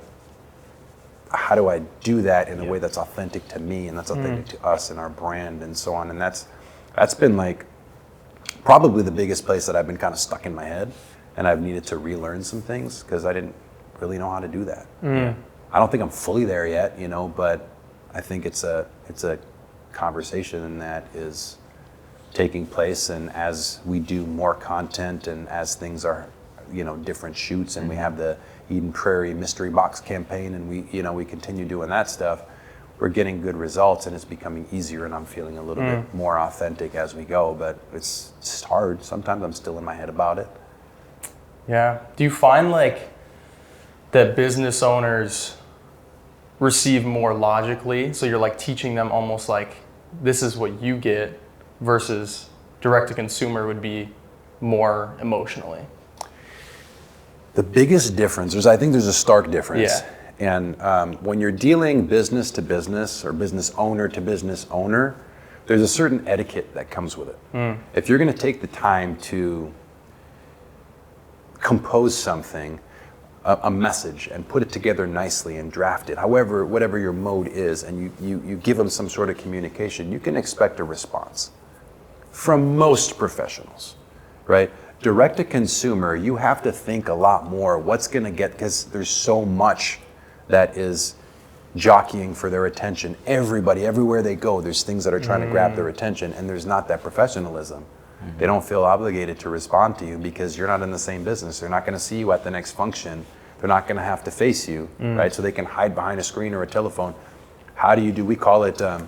do that in a way that's authentic to me and that's authentic to us and our brand and so on? And that's been like probably the biggest place that I've been kind of stuck in my head, and I've needed to relearn some things because I didn't really know how to do that. I don't think I'm fully there yet, but I think it's a conversation that is taking place, and as we do more content and as things are, different shoots, and we have the Eden Prairie mystery box campaign, and we continue doing that stuff, we're getting good results, and it's becoming easier, and I'm feeling a little bit more authentic as we go, but it's hard. Sometimes I'm still in my head about it. Yeah. Do you find like that business owners receive more logically? So you're like teaching them almost like this is what you get, versus direct to consumer would be more emotionally? The biggest difference, I think there's a stark difference. Yeah. And when you're dealing business to business or business owner to business owner, there's a certain etiquette that comes with it. If you're going to take the time to compose something, a message, and put it together nicely and draft it, however, whatever your mode is, and you give them some sort of communication, you can expect a response from most professionals, right? Direct to consumer, you have to think a lot more what's going to get, because there's so much that is jockeying for their attention. Everybody, everywhere they go, there's things that are trying to grab their attention, and there's not that professionalism. They don't feel obligated to respond to you because you're not in the same business. They're not going to see you at the next function. They're not going to have to face you, right? So they can hide behind a screen or a telephone. How do you do, we call it a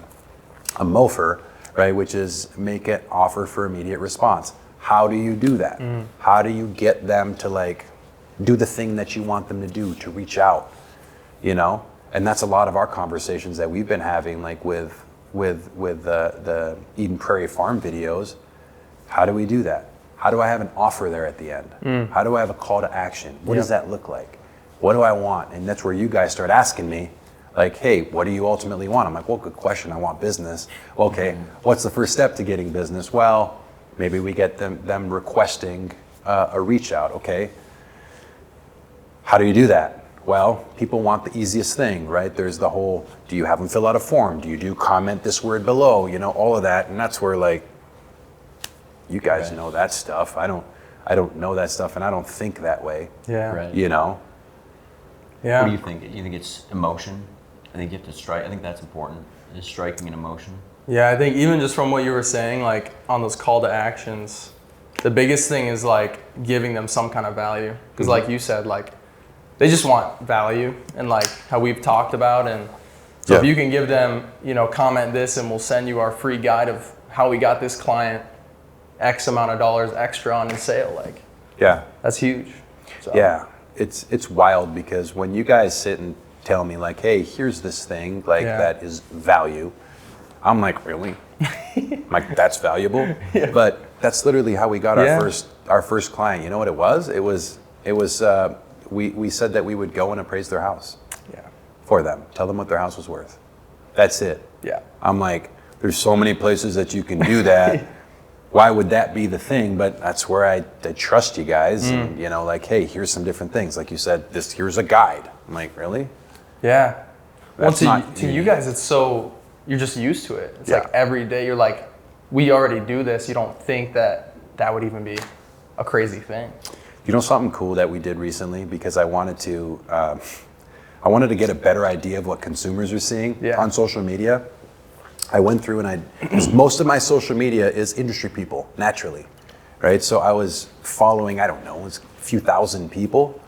MOFR, right? Which is make it offer for immediate response. How do you do that? How do you get them to like do the thing that you want them to do, to reach out, And that's a lot of our conversations that we've been having, like with the Eden Prairie Farm videos. How do we do that? How do I have an offer there at the end? How do I have a call to action? What does that look like? What do I want? And that's where you guys start asking me, like, hey, what do you ultimately want? I'm like, well, good question. I want business. Okay, what's the first step to getting business? Well, maybe we get them requesting a reach out. Okay, how do you do that? Well, people want the easiest thing, right? There's the whole, do you have them fill out a form? Do you do comment this word below? All of that. And that's where like, you guys know that stuff. I I don't know that stuff, and I don't think that way. Yeah. Right. You know? Yeah. What do you think? You think it's emotion? I think you have to strike. I think that's important. Is striking an emotion. Yeah, I think even just from what you were saying, like on those call to actions, the biggest thing is like giving them some kind of value. Because like you said, like they just want value, and like how we've talked about. And so if you can give them, you know, comment this and we'll send you our free guide of how we got this client X amount of dollars extra on his sale, like that's huge. So. Yeah, it's wild because when you guys sit and tell me like, hey, here's this thing like that is value, I'm like, really? I'm like, that's valuable? But that's literally how we got our first client. You know what it was? It was we said that we would go and appraise their house for them, tell them what their house was worth. That's it. Yeah. I'm like, there's so many places that you can do that. Why would that be the thing? But that's where I trust you guys. And, you know, like, hey, here's some different things. Like you said, here's a guide. I'm like, really? Yeah. That's well, to you guys, it's so, you're just used to it. It's like every day you're like, we already do this. You don't think that would even be a crazy thing. You know something cool that we did recently? Because I wanted to get a better idea of what consumers are seeing on social media. I went through because most of my social media is industry people, naturally, right? So I was following, I don't know, it was a few thousand people.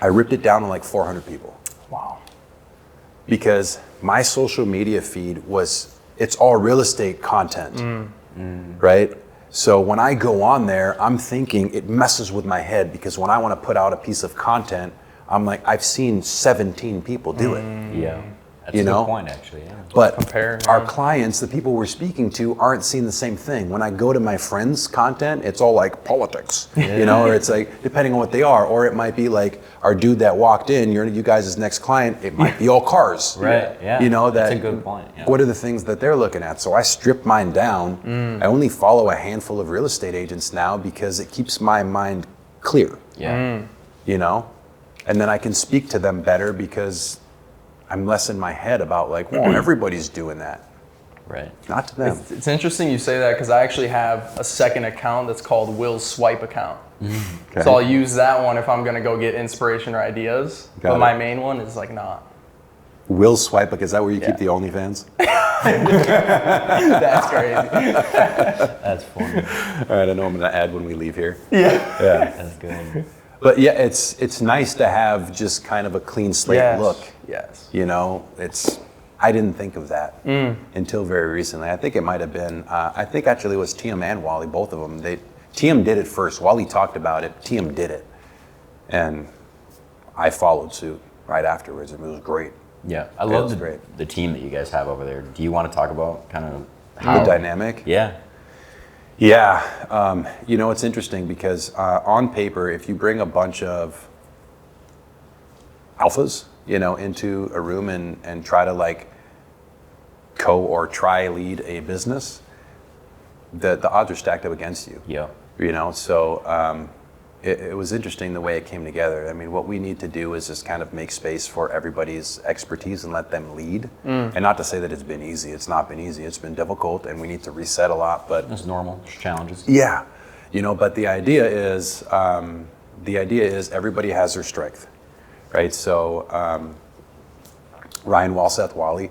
I ripped it down to like 400 people. Wow. Because my social media feed it's all real estate content, right? So when I go on there, I'm thinking it messes with my head because when I want to put out a piece of content, I'm like, I've seen 17 people do it. Yeah. That's you a know? good point, actually. Yeah. But our clients, the people we're speaking to, aren't seeing the same thing. When I go to my friends' content, it's all like politics, you know, or it's like, depending on what they are, or it might be like our dude that walked in, you guys' next client, it might be all cars. Right, yeah. You know, that's a good point. Yeah. What are the things that they're looking at? So I stripped mine down. I only follow a handful of real estate agents now because it keeps my mind clear. Yeah. You know? And then I can speak to them better because I'm less in my head about like, well, everybody's doing that. Right. Not to them. It's interesting you say that because I actually have a second account that's called Will's Swipe account. Okay. So I'll use that one if I'm going to go get inspiration or ideas. Got it. My main one is like not. Will Swipe, is that where you keep the OnlyFans? That's crazy. That's funny. All right, I know I'm going to add when we leave here. Yeah. That's good. But yeah, it's nice to have just kind of a clean slate look. Yes. You know, I didn't think of that until very recently. I think it might have been, I think actually it was Tiem and Wally, both of them. Tiem did it first. Wally talked about it. Tiem did it. And I followed suit right afterwards. It was great. Yeah, I love the team that you guys have over there. Do you want to talk about kind of how? The dynamic? Yeah. Yeah, you know, it's interesting because on paper, if you bring a bunch of alphas, you know, into a room and try to like try lead a business, the odds are stacked up against you. Yeah. You know, so it was interesting the way it came together. I mean, what we need to do is just kind of make space for everybody's expertise and let them lead. And not to say that it's been easy. It's not been easy. It's been difficult, and we need to reset a lot. But it's normal. There's challenges. Yeah, you know. But the idea is everybody has their strength, right? So Ryan Walseth, Wally,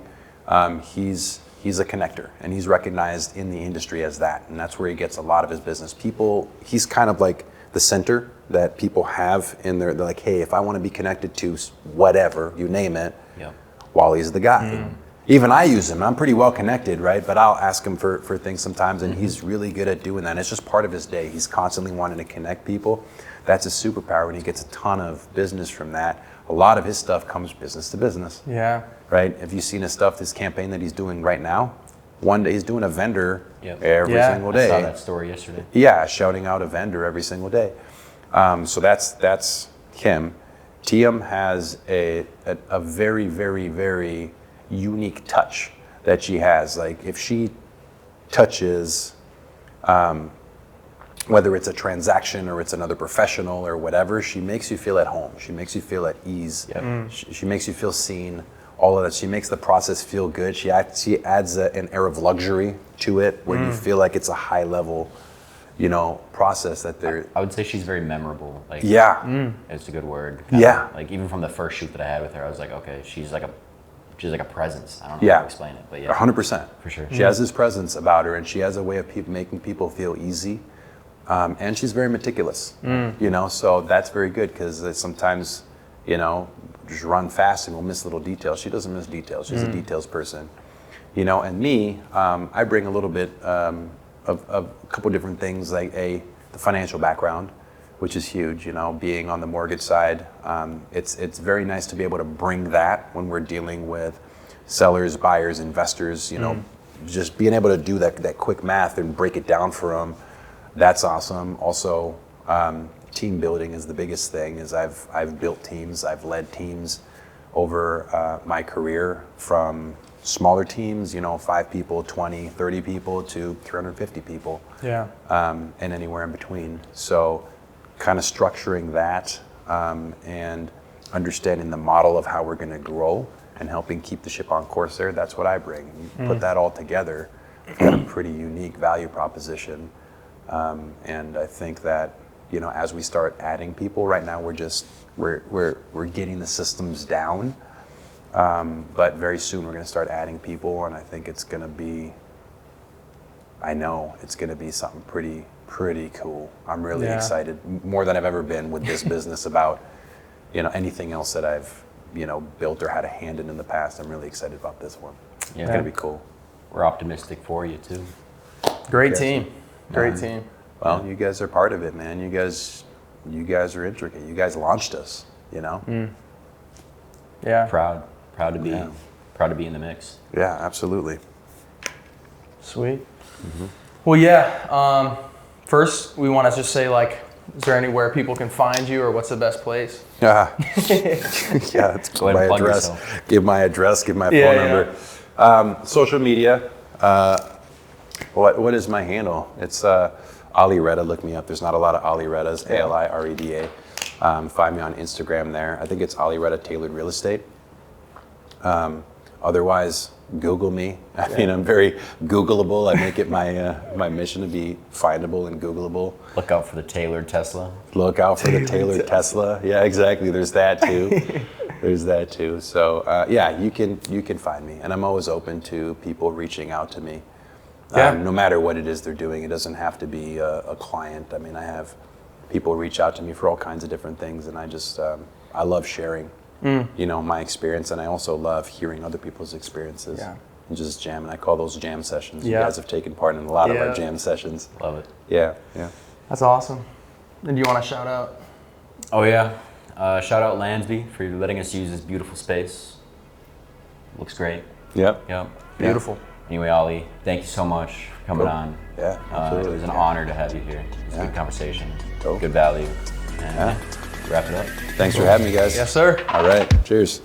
he's a connector, and he's recognized in the industry as that, and that's where he gets a lot of his business. He's kind of like the center that people have in their, they're like, hey, if I want to be connected to whatever, you name it, Wally's the guy. Even I use him. I'm pretty well connected, right? But I'll ask him for things sometimes, and he's really good at doing that. And it's just part of his day. He's constantly wanting to connect people. That's his superpower, and he gets a ton of business from that. A lot of his stuff comes business to business. Yeah. Right? Have you seen his stuff, this campaign that he's doing right now? One day he's doing a vendor every single day. I saw that story yesterday. Yeah, shouting out a vendor every single day. So that's him. Tiem has a very, very, very unique touch that she has. Like if she touches, whether it's a transaction or it's another professional or whatever, she makes you feel at home. She makes you feel at ease. She makes you feel seen. All of that. She makes the process feel good. She adds an air of luxury to it where you feel like it's a high level process that they're. I would say she's very memorable. Like, Yeah. it's a good word. Yeah. Like even from the first shoot that I had with her, I was like, okay, she's like a presence. I don't know Yeah. how to explain it, but yeah, 100%. for sure. She has this presence about her, and she has a way of making people feel easy. And she's very meticulous, so that's very good because sometimes, just run fast and we'll miss little details. She doesn't miss details. She's a details person, and me, I bring a little bit of a couple different things, like the financial background, which is huge, being on the mortgage side. It's very nice to be able to bring that when we're dealing with sellers, buyers, investors, just being able to do that quick math and break it down for them. That's awesome. Also, team building is the biggest thing. Is I've built teams, I've led teams over my career, from smaller teams, 5 people, 20, 30 people, to 350 people. Yeah. And anywhere in between. So, kind of structuring that and understanding the model of how we're going to grow and helping keep the ship on course there. That's what I bring. You put that all together, you've got a pretty unique value proposition. And I think that, as we start adding people, right now we're getting the systems down, but very soon we're going to start adding people, and I think I know it's going to be something pretty cool. I'm really excited, more than I've ever been with this business about, anything else that I've, built or had a hand in the past. I'm really excited about this one. Yeah. It's going to be cool. We're optimistic for you too. Great team. Great team. Well, you guys are part of it, man. You guys are intricate. You guys launched us, Yeah. Proud to be in the mix. Yeah, absolutely. Sweet. Well, yeah. First, we want to just say, is there anywhere people can find you, or what's the best place? Yeah, let's Go ahead and plug yourself. Give my address, give my phone number. Social media. What is my handle? It's Ali Reda. Look me up. There's not a lot of Ali Redas. ALIREDA. Find me on Instagram there. I think it's Ali Reda Taylrd Real Estate. Otherwise, Google me. I mean, I'm very Googleable. I make it my mission to be findable and Googleable. Look out for the Taylrd Tesla. Look out for the Taylrd Tesla. Yeah, exactly. There's that too. So you can find me, and I'm always open to people reaching out to me. No matter what it is they're doing. It doesn't have to be a client. I mean, I have people reach out to me for all kinds of different things, and I just I love sharing my experience, and I also love hearing other people's experiences. And just jamming. I call those jam sessions. You guys have taken part in a lot of our jam sessions. Love it. Yeah. That's awesome. And do you want to shout out? Oh yeah. Shout out Lansby for letting us use this beautiful space. Looks great. Yep. Beautiful. Anyway, Ali, thank you so much for coming on. Yeah, absolutely. It was an honor to have you here. It was a good conversation. Cool. Good value. And wrap it up. Thanks for having me, guys. Yes, sir. All right. Cheers.